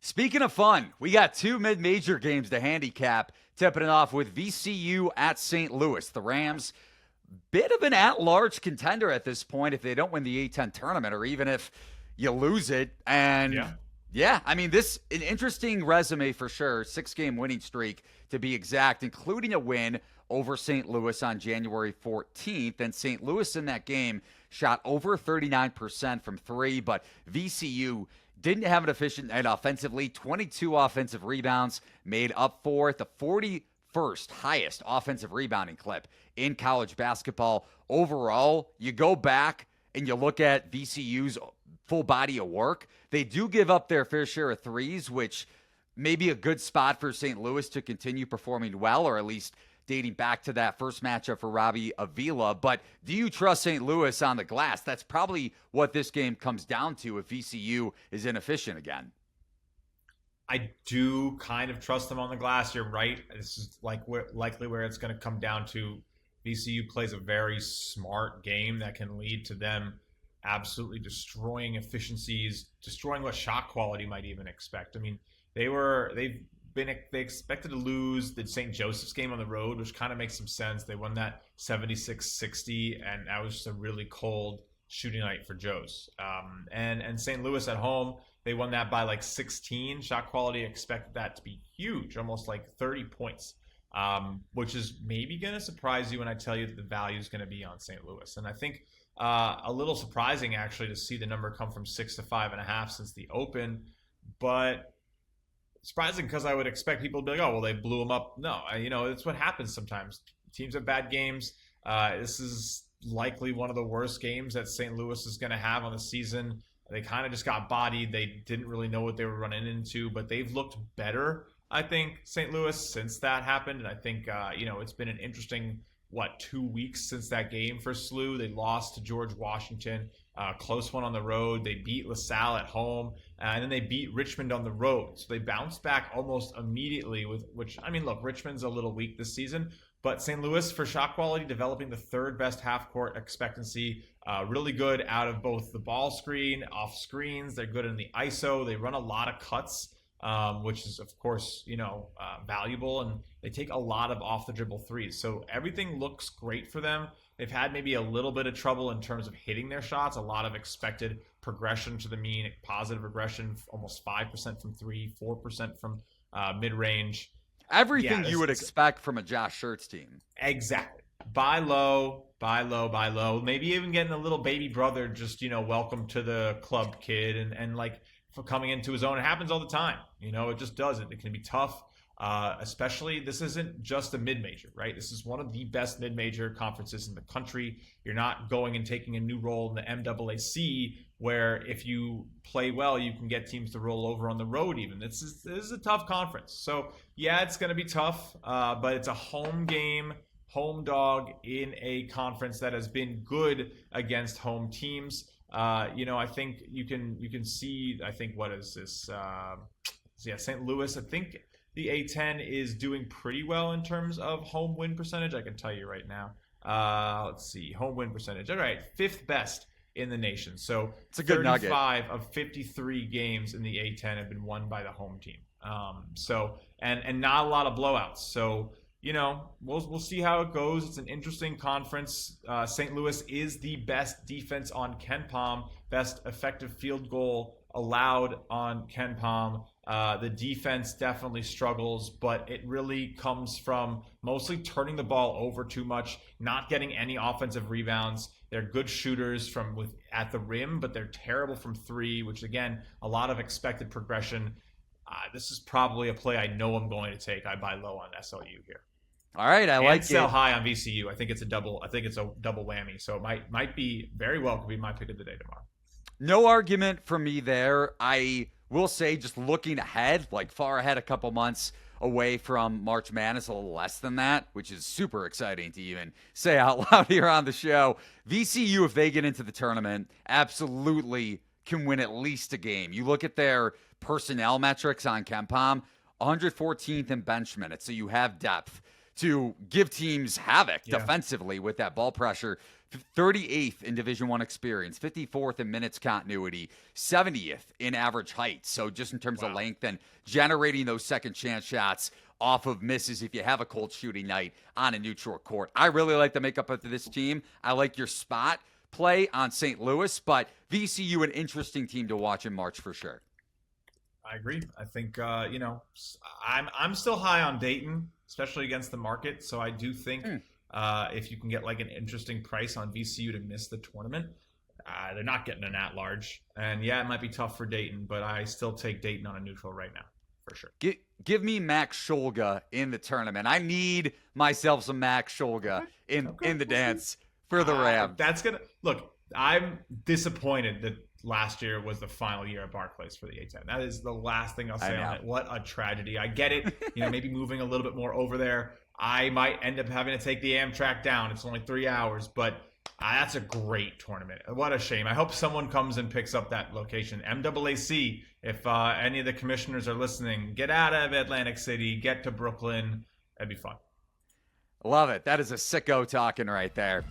Speaking of fun, we got two mid-major games to handicap, tipping it off with VCU at St. Louis. The Rams, bit of an at-large contender at this point if they don't win the A10 tournament, or even if you lose it. And Yeah. yeah, I mean, this an interesting resume for sure. 6-game winning streak to be exact, including a win over St. Louis on January 14th. And St. Louis in that game shot over 39% from three, but VCU didn't have an efficient night offensively. 22 offensive rebounds made up for it. The 41st highest offensive rebounding clip in college basketball. Overall, you go back and you look at VCU's full body of work. They do give up their fair share of threes, which may be a good spot for St. Louis to continue performing well, or at least dating back to that first matchup for Robbie Avila. But do you trust St. Louis on the glass? That's probably what this game comes down to if VCU is inefficient again. I do kind of trust them on the glass. You're right. This is likely where it's going to come down to. VCU plays a very smart game that can lead to them absolutely destroying efficiencies, destroying what shot quality might even expect. I mean, they expected to lose the St. Joseph's game on the road, which kind of makes some sense. They won that 76-60, and that was just a really cold shooting night for Joes. And St. Louis at home, they won that by like 16. Shot quality expected that to be huge, almost like 30 points, which is maybe going to surprise you when I tell you that the value is going to be on St. Louis. And I think a little surprising actually to see the number come from 6 to 5.5 since the open, but surprising because I would expect people to be like, oh, well, they blew them up. No, it's what happens sometimes. Teams have bad games. This is likely one of the worst games that St. Louis is going to have on the season. They kind of just got bodied. They didn't really know what they were running into, but they've looked better, I think, St. Louis, since that happened. And I think, it's been an interesting, 2 weeks since that game for SLU. They lost to George Washington, close one on the road. They beat LaSalle at home, and then they beat Richmond on the road. So they bounced back almost immediately look, Richmond's a little weak this season, but St. Louis, for shot quality, developing the third best half-court expectancy. Really good out of both the ball screen, off screens. They're good in the ISO. They run a lot of cuts, which is, of course, valuable. And they take a lot of off-the-dribble threes. So everything looks great for them. They've had maybe a little bit of trouble in terms of hitting their shots. A lot of expected progression to the mean, positive regression, almost 5% from three, 4% from mid-range. Everything you would expect from a Josh Schertz team. Exactly. Buy low. Maybe even getting a little baby brother, just, welcome to the club kid and like for coming into his own. It happens all the time. It just does it. It can be tough. Especially, this isn't just a mid-major, right? This is one of the best mid-major conferences in the country. You're not going and taking a new role in the MAAC, where if you play well, you can get teams to roll over on the road even. This is a tough conference. So, yeah, it's going to be tough, but it's a home game, home dog in a conference that has been good against home teams. I think you can see, I think, what is this? St. Louis, I think the A10 is doing pretty well in terms of home win percentage. I can tell you right now. Let's see, home win percentage. All right, 5th best in the nation. So it's a good 35 nugget. of 53 games in the A10 have been won by the home team. And not a lot of blowouts. So, we'll see how it goes. It's an interesting conference. St. Louis is the best defense on KenPom, best effective field goal allowed on KenPom. The defense definitely struggles, but it really comes from mostly turning the ball over too much, not getting any offensive rebounds. They're good shooters at the rim, but they're terrible from three, which, again, a lot of expected progression. This is probably a play I know I'm going to take. I buy low on SLU here. All right, I like it. Sell high on VCU. I think it's a double whammy. So it might be very well could be my pick of the day tomorrow. No argument for me there. I will say, just looking ahead, like far ahead, a couple months away from March Madness, a little less than that, which is super exciting to even say out loud here on the show. VCU, if they get into the tournament, absolutely can win at least a game. You look at their personnel metrics on KenPom, 114th in bench minutes, so you have depth. to give teams havoc defensively with that ball pressure. 38th in Division I experience, 54th in minutes continuity, 70th in average height. So just in terms of length and generating those second chance shots off of misses if you have a cold shooting night on a neutral court. I really like the makeup of this team. I like your spot play on St. Louis, but VCU an interesting team to watch in March for sure. I agree. I think I'm still high on Dayton, especially against the market. So I do think if you can get like an interesting price on VCU to miss the tournament, they're not getting an at-large. And yeah, it might be tough for Dayton, but I still take Dayton on a neutral right now for sure. Give me Max Shulga in the tournament. I need myself some Max Shulga in the dance for the Rams. That's gonna look. I'm disappointed that last year was the final year at Barclays for the A-10. That is the last thing I'll say on it. What a tragedy. I get it. Maybe moving a little bit more over there. I might end up having to take the Amtrak down. It's only 3 hours, but that's a great tournament. What a shame. I hope someone comes and picks up that location. MAAC, if any of the commissioners are listening, get out of Atlantic City, get to Brooklyn. That'd be fun. Love it. That is a sicko talking right there.